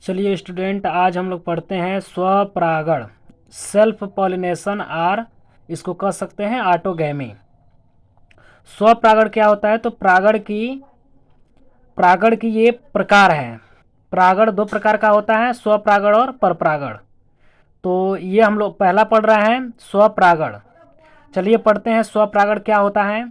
चलिए स्टूडेंट, आज हम लोग पढ़ते हैं स्वपरागण, सेल्फ पॉलिनेशन, आर इसको कह सकते हैं ऑटोगैमी। स्वपरागण क्या होता है? तो परागण की ये प्रकार है। परागण दो प्रकार का होता है, स्वपरागण और परपरागण। तो ये हम लोग पहला पढ़ रहे हैं स्वपरागण। चलिए पढ़ते हैं स्वपरागण क्या होता है।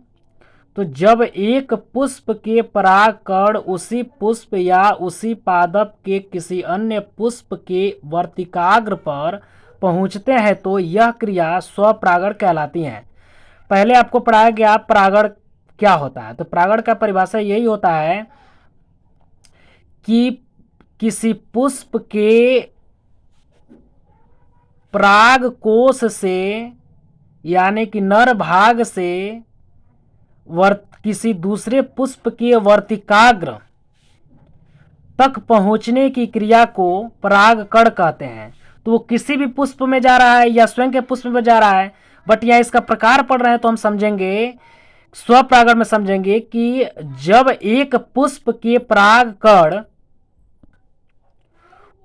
तो जब एक पुष्प के परागकण उसी पुष्प या उसी पादप के किसी अन्य पुष्प के वर्तिकाग्र पर पहुंचते हैं तो यह क्रिया स्वपरागण कहलाती है। पहले आपको पढ़ाया गया परागण क्या होता है। तो परागण का परिभाषा यही होता है कि किसी पुष्प के पराग कोश से यानी कि नर भाग से किसी दूसरे पुष्प के वर्तिकाग्र तक पहुंचने की क्रिया को परागकण कहते हैं। तो वो किसी भी पुष्प में जा रहा है या स्वयं के पुष्प में जा रहा है, बट यहाँ इसका प्रकार पढ़ रहे हैं तो हम समझेंगे, स्वपरागण में समझेंगे कि जब एक पुष्प के परागकण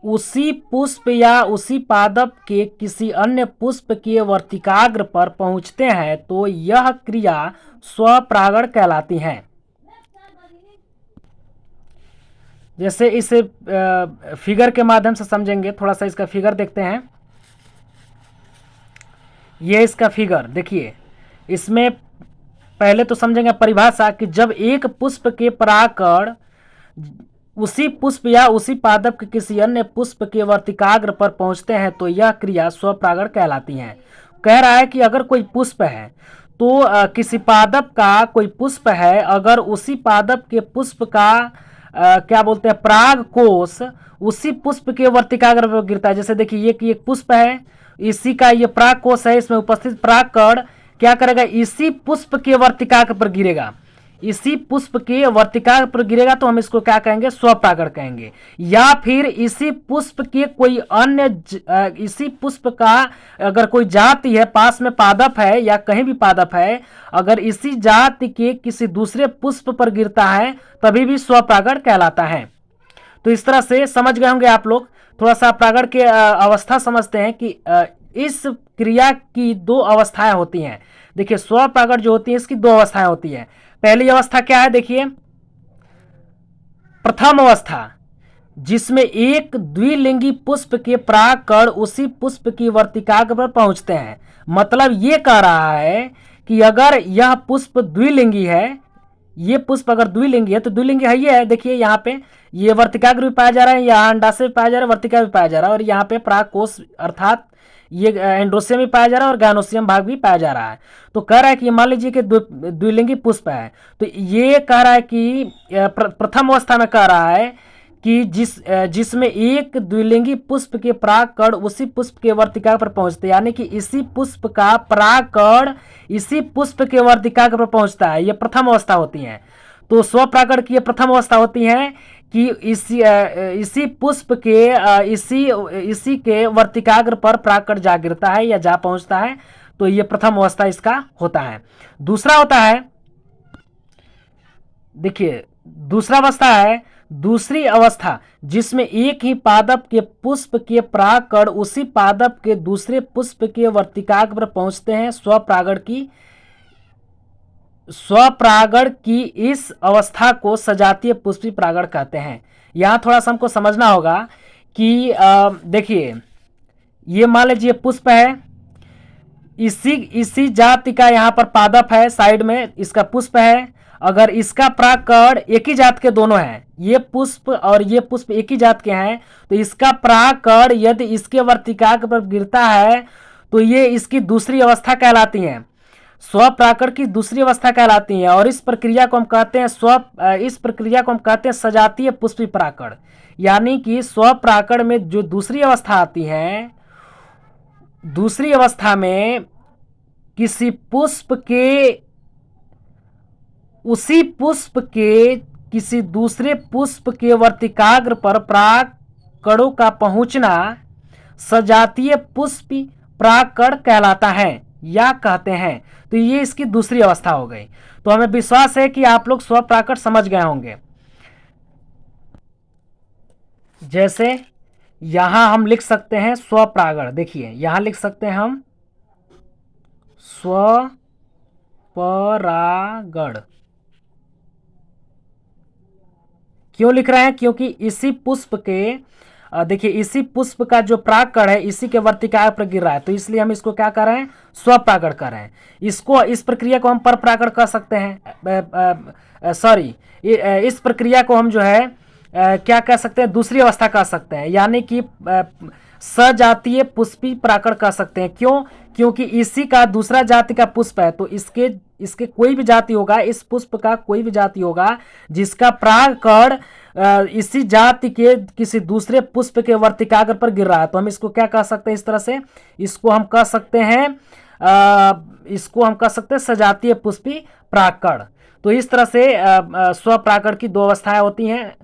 उसी पुष्प या उसी पादप के किसी अन्य पुष्प के वर्तिकाग्र पर पहुंचते हैं तो यह क्रिया स्वपरागण कहलाती है। जैसे इसे फिगर के माध्यम से समझेंगे। थोड़ा सा इसका फिगर देखते हैं। ये इसका फिगर देखिए। इसमें पहले तो समझेंगे परिभाषा कि जब एक पुष्प के परागकण उसी पुष्प या उसी पादप के किसी अन्य पुष्प के वर्तिकाग्र पर पहुंचते हैं तो यह क्रिया स्वपरागण कहलाती है। कह रहा है कि अगर कोई पुष्प है तो किसी पादप का कोई पुष्प है, अगर उसी पादप के पुष्प का क्या बोलते हैं पराग कोश उसी पुष्प के वर्तिकाग्र पर गिरता है। जैसे देखिए ये कि एक पुष्प है, इसी का ये पराग कोश है, इसमें उपस्थित परागकण क्या करेगा, इसी पुष्प के वर्तिकाग्र पर गिरेगा। इसी पुष्प के वर्तिकाग्र पर गिरेगा तो हम इसको क्या कहेंगे, स्वपरागण कहेंगे। या फिर इसी पुष्प के कोई अन्य इसी पुष्प का अगर कोई जाति है, पास में पादप है या कहीं भी पादप है, अगर इसी जाति के किसी दूसरे पुष्प पर गिरता है तभी भी स्वपरागण कहलाता है। तो इस तरह से समझ गए होंगे आप लोग। थोड़ा सा परागण के अवस्था समझते हैं कि इस क्रिया की दो अवस्थाएं होती हैं। देखिए स्वपरागण जो होती है इसकी दो अवस्थाएं होती हैं। पहली अवस्था क्या है, देखिए प्रथम अवस्था, जिसमें एक द्विलिंगी पुष्प के परागकण उसी पुष्प की वर्तिकाग्र पर पहुंचते हैं। मतलब ये कह रहा है कि अगर यह पुष्प द्विलिंगी है, ये पुष्प अगर द्विलिंगी है तो द्विलिंगी है ये है। देखिए यहाँ पे ये वर्तिकाग्र भी पाया जा रहा है, यहाँ अंडाशय भी पाया जा रहा है, वर्तिका भी पाया जा रहा है, और यहाँ पे परागकोश अर्थात ये एंड्रोसियम भी पाया जा रहा है और गायनोसियम भाग भी पाया जा रहा है। तो कह रहा है कि मान लीजिए कि द्विलिंगी पुष्प है, तो ये कह रहा है कि प्रथम अवस्था में कह रहा है कि जिसमें एक द्विलिंगी पुष्प के परागकण उसी पुष्प के वर्तिकाग्र पर पहुंचते, यानी कि इसी पुष्प का परागकण इसी पुष्प के वर्तिकाग्र पर पहुंचता है, ये प्रथम अवस्था होती है। तो स्वपरागण की ये प्रथम अवस्था होती है कि इसी पुष्प के इसी के वर्तिकाग्र पर परागकण जा गिरता है या जा पहुंचता है, तो ये प्रथम अवस्था इसका होता है। दूसरा होता है, देखिए दूसरा अवस्था है दूसरी अवस्था, जिसमें एक ही पादप के पुष्प के परागकण उसी पादप के दूसरे पुष्प के वर्तिकाग्र पर पहुंचते हैं। स्वपरागण की इस अवस्था को सजातीय पुष्पी परागण कहते हैं। यहां थोड़ा सा हमको समझना होगा कि देखिए ये मान लीजिए पुष्प है, इसी जाति का यहाँ पर पादप है, साइड में इसका पुष्प है। अगर इसका परागकण एक ही जात के दोनों हैं, ये पुष्प और ये पुष्प एक ही जात के हैं, तो इसका परागकण यदि इसके वर्तिकाग्र पर गिरता है तो ये इसकी दूसरी अवस्था कहलाती है, स्वपरागण की दूसरी अवस्था कहलाती है। और इस प्रक्रिया को हम कहते हैं सजातीय पुष्पी परागण। यानी कि स्वपरागण में जो दूसरी अवस्था आती है, दूसरी अवस्था में किसी पुष्प के उसी पुष्प के किसी दूसरे पुष्प के वर्तिकाग्र पर परागकणों का पहुंचना सजातीय पुष्पी परागकण कहलाता है या कहते हैं। तो ये इसकी दूसरी अवस्था हो गई। तो हमें विश्वास है कि आप लोग स्वपरागण समझ गए होंगे। जैसे यहां हम लिख सकते हैं स्वपरागण। देखिए यहां लिख सकते हैं हम स्वपरागण। क्यों लिख रहे हैं? क्योंकि इसी पुष्प के देखिए इसी पुष्प का जो परागकण है इसी के वर्तिका पर गिर रहा है, तो इसलिए हम इसको क्या कर रहे हैं? स्वपरागण कर रहे हैं। इसको, इस प्रक्रिया को हम परपरागण कर सकते हैं। सॉरी, इस प्रक्रिया को हम जो है क्या कह सकते हैं? दूसरी अवस्था कह सकते हैं, यानी कि सजातीय पुष्पी परागण कर सकते हैं। क्यों? क्योंकि इसी का दूसरा जाति का पुष्प है, तो इसके इसके कोई भी जाति होगा, इस पुष्प का कोई भी जाति होगा जिसका परागकण इसी जाति के किसी दूसरे पुष्प के वर्तिकाग्र पर गिर रहा है, तो हम इसको क्या कह सकते हैं? इस तरह से इसको हम कह सकते हैं सजातीय पुष्पी परागकण। तो इस तरह से स्वपरागण की दो अवस्थाएं होती हैं,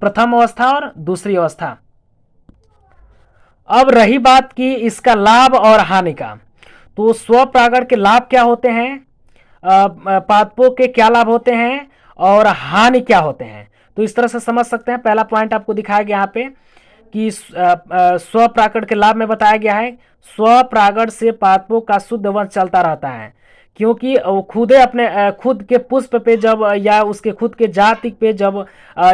प्रथम अवस्था और दूसरी अवस्था। अब रही बात की इसका लाभ और हानि का, तो स्वपरागण के लाभ क्या होते हैं, पादपों के क्या लाभ होते हैं और हानि क्या होते हैं, तो इस तरह से समझ सकते हैं। पहला पॉइंट आपको दिखाया गया यहाँ पे कि स्वपरागण के लाभ में बताया गया है, स्वपरागण से पादपों का शुद्ध वंश चलता रहता है, क्योंकि खुदे अपने खुद के पुष्प पे जब या उसके खुद के जाति पे जब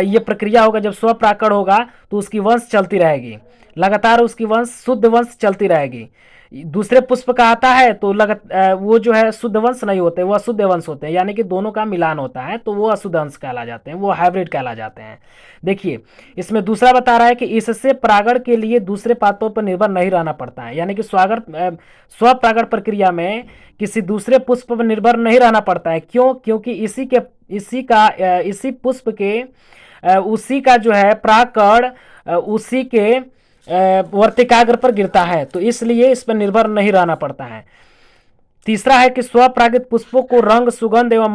ये प्रक्रिया होगा, जब स्वपरागण होगा तो उसकी वंश चलती रहेगी, लगातार उसकी वंश शुद्ध वंश चलती रहेगी। दूसरे पुष्प का आता है तो वो जो है शुद्ध वंश नहीं होते, वो अशुद्ध वंश होते हैं, यानी कि दोनों का मिलान होता है, तो वो अशुद्ध वंश कहला जाते हैं, वो हाइब्रिड कहला जाते हैं। देखिए इसमें दूसरा बता रहा है कि इससे परागण के लिए दूसरे पादपों पर निर्भर नहीं रहना पड़ता है, यानी कि स्वपरागण प्रक्रिया में किसी दूसरे पुष्प पर निर्भर नहीं रहना पड़ता है। क्यों? क्योंकि इसी पुष्प के उसी का जो है परागकण उसी के वर्तिकाग्र पर गिरता है, तो इसलिए इस पर निर्भर नहीं रहना पड़ता है। तीसरा है कि स्वपरागित पुष्पों को रंग, सुगंध एवं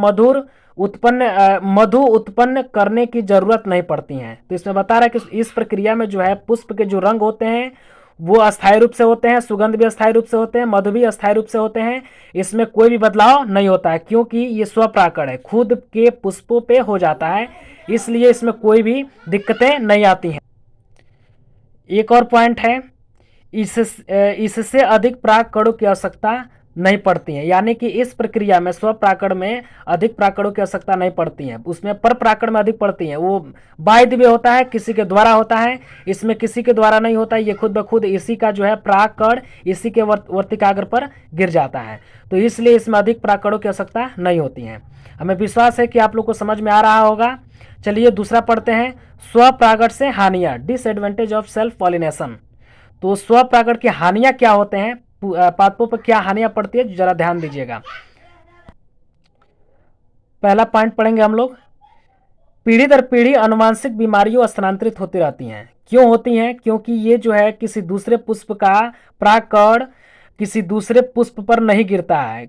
मधु उत्पन्न करने की जरूरत नहीं पड़ती है। तो इसमें बता रहा है कि इस प्रक्रिया में जो है पुष्प के जो रंग होते हैं वो अस्थायी रूप से होते हैं, सुगंध भी अस्थायी रूप से होते हैं, मधु भी अस्थायी रूप से होते हैं, इसमें कोई भी बदलाव नहीं होता है, क्योंकि ये स्वपरागण है, खुद के पुष्पों पे हो जाता है, इसलिए इसमें कोई भी दिक्कतें नहीं आती हैं। एक और पॉइंट है, इससे अधिक परागकणों की आवश्यकता नहीं पड़ती है, यानी कि इस प्रक्रिया में स्वपरागण में अधिक परागकणों की आवश्यकता नहीं पड़ती है, उसमें परपरागण में अधिक पड़ती है। वो बाय द वे होता है, किसी के द्वारा होता है, इसमें किसी के द्वारा नहीं होता है, ये खुद ब खुद इसी का जो है परागकण इसी के वर्तिकाग्र पर गिर जाता है, तो इसलिए इसमें अधिक परागकणों की आवश्यकता नहीं होती है। हमें विश्वास है कि आप लोग को समझ में आ रहा होगा। चलिए दूसरा पढ़ते हैं, स्वपरागण से हानियां, डिसएडवांटेज ऑफ सेल्फ पॉलिनेशन। तो स्वपरागण की हानियां क्या होते हैं, पादपों पर क्या हानियां पड़ती है, जरा ध्यान दीजिएगा। पहला पॉइंट पढ़ेंगे हम लोग, पीढ़ी दर पीढ़ी अनुवांशिक बीमारियों स्थानांतरित होती रहती हैं। क्यों होती हैं? क्योंकि ये जो है किसी दूसरे पुष्प का परागकण किसी दूसरे पुष्प पर नहीं गिरता है,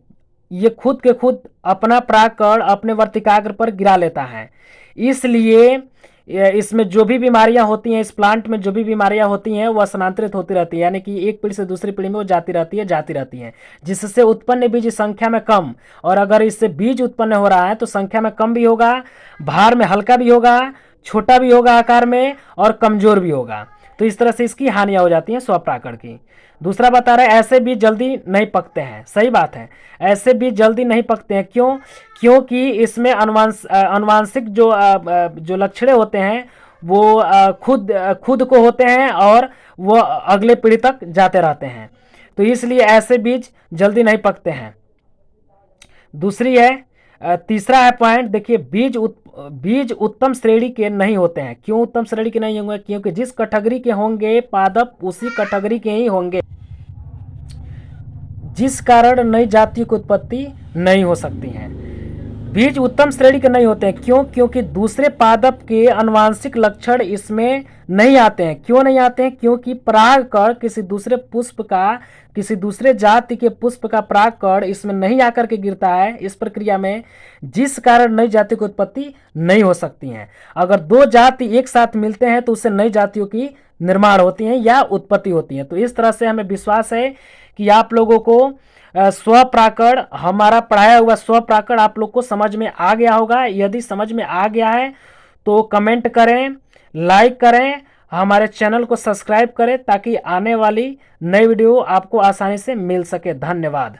ये खुद के खुद अपना परागकण अपने वर्तिकाग्र पर गिरा लेता है, इसलिए इसमें जो भी बीमारियां होती हैं, इस प्लांट में जो भी बीमारियां होती हैं वो स्थानांतरित होती रहती है, यानी कि एक पीढ़ी से दूसरी पीढ़ी में वो जाती रहती हैं, जिससे उत्पन्न बीज संख्या में कम, और अगर इससे बीज उत्पन्न हो रहा है तो संख्या में कम भी होगा, भार में हल्का भी होगा, छोटा भी होगा आकार में, और कमजोर भी होगा, तो इस तरह से इसकी हानियां हो जाती हैं स्वपरागण की। दूसरा बता रहे हैं, ऐसे बीज जल्दी नहीं पकते हैं। सही बात है, ऐसे बीज जल्दी नहीं पकते हैं। क्यों? क्योंकि इसमें अनुवांशिक जो लक्षण होते हैं वो खुद को होते हैं और वो अगले पीढ़ी तक जाते रहते हैं, तो इसलिए ऐसे बीज जल्दी नहीं पकते हैं। दूसरी है, तीसरा है पॉइंट, देखिए बीज उत्तम श्रेणी के नहीं होते हैं। क्यों उत्तम श्रेणी के नहीं होंगे? क्योंकि जिस कैटेगरी के होंगे पादप उसी कैटेगरी के ही होंगे, जिस कारण नई जातियों की उत्पत्ति नहीं हो सकती है। बीज उत्तम श्रेणी के नहीं होते हैं। क्यों? क्योंकि दूसरे पादप के आनुवांशिक लक्षण इसमें नहीं आते हैं। क्यों नहीं आते हैं? क्योंकि परागकण किसी दूसरे जाति के पुष्प का परागकण इसमें नहीं आकर के गिरता है इस प्रक्रिया में, जिस कारण नई जाति की उत्पत्ति नहीं हो सकती है। अगर दो जाति एक साथ मिलते हैं तो उससे नई जातियों की निर्माण होती है या उत्पत्ति होती है। तो इस तरह से हमें विश्वास है कि आप लोगों को स्वपरागण, हमारा पढ़ाया हुआ स्वपरागण आप लोग को समझ में आ गया होगा। यदि समझ में आ गया है तो कमेंट करें, लाइक करें हमारे चैनल को सब्सक्राइब करें ताकि आने वाली नई वीडियो आपको आसानी से मिल सके। धन्यवाद।